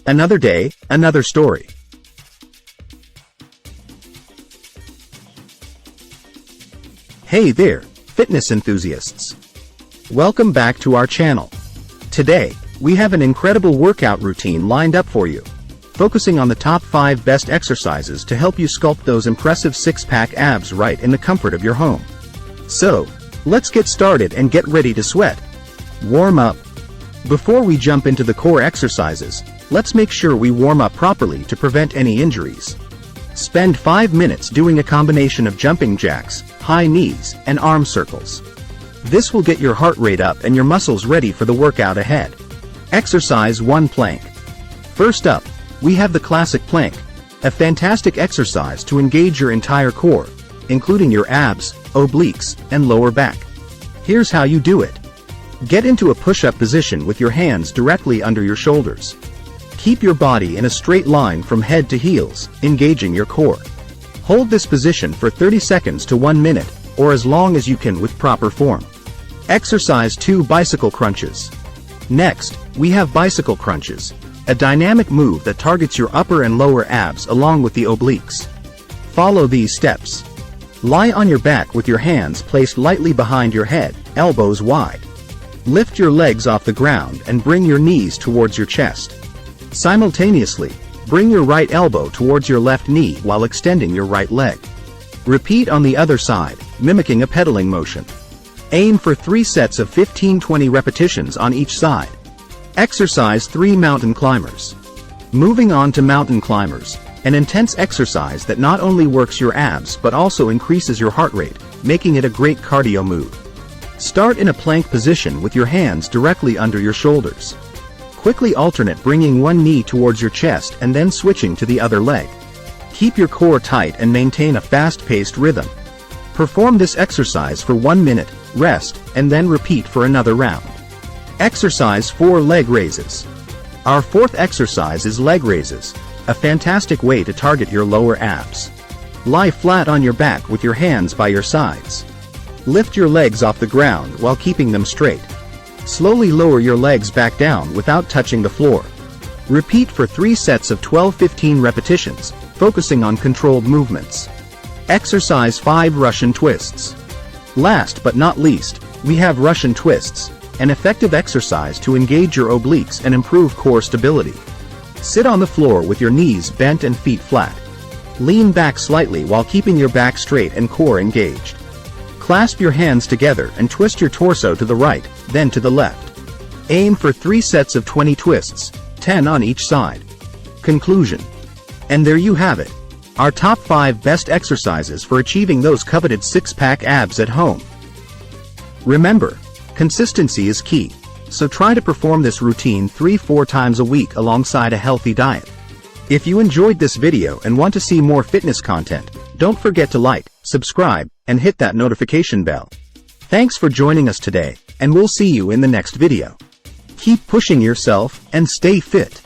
Another day, another story. Hey there, fitness enthusiasts. Welcome back to our channel. Today, we have an incredible workout routine lined up for you, focusing on the top 5 best exercises to help you sculpt those impressive six-pack abs right in the comfort of your home. So, let's get started and get ready to sweat. Warm up. Before we jump into the core exercises, let's make sure we warm up properly to prevent any injuries. Spend 5 minutes doing a combination of jumping jacks, high knees, and arm circles. This will get your heart rate up and your muscles ready for the workout ahead. Exercise 1: Plank. First up, we have the classic plank, a fantastic exercise to engage your entire core, including your abs, obliques, and lower back. Here's how you do it. Get into a push-up position with your hands directly under your shoulders. Keep your body in a straight line from head to heels, engaging your core. Hold this position for 30 seconds to 1 minute, or as long as you can with proper form. Exercise 2: Bicycle crunches. Next, we have bicycle crunches, a dynamic move that targets your upper and lower abs along with the obliques. Follow these steps. Lie on your back with your hands placed lightly behind your head, elbows wide. Lift your legs off the ground and bring your knees towards your chest. Simultaneously, bring your right elbow towards your left knee while extending your right leg. Repeat on the other side, mimicking a pedaling motion. Aim for 3 sets of 15-20 repetitions on each side. Exercise 3: Mountain climbers. Moving on to mountain climbers, an intense exercise that not only works your abs but also increases your heart rate, making it a great cardio move. Start in a plank position with your hands directly under your shoulders. Quickly alternate bringing one knee towards your chest and then switching to the other leg. Keep your core tight and maintain a fast-paced rhythm. Perform this exercise for 1 minute, rest, and then repeat for another round. Exercise 4: Leg raises. Our 4th exercise is leg raises, a fantastic way to target your lower abs. Lie flat on your back with your hands by your sides. Lift your legs off the ground while keeping them straight. Slowly lower your legs back down without touching the floor. Repeat for 3 sets of 12-15 repetitions, focusing on controlled movements. Exercise 5: Russian twists. Last but not least, we have Russian twists, an effective exercise to engage your obliques and improve core stability. Sit on the floor with your knees bent and feet flat. Lean back slightly while keeping your back straight and core engaged. Clasp your hands together and twist your torso to the right, then to the left. Aim for 3 sets of 20 twists, 10 on each side. Conclusion. And there you have it, our top 5 best exercises for achieving those coveted six-pack abs at home. Remember, consistency is key, so try to perform this routine 3-4 times a week alongside a healthy diet. If you enjoyed this video and want to see more fitness content, don't forget to like, subscribe, and hit that notification bell. Thanks for joining us today, and we'll see you in the next video. Keep pushing yourself and stay fit.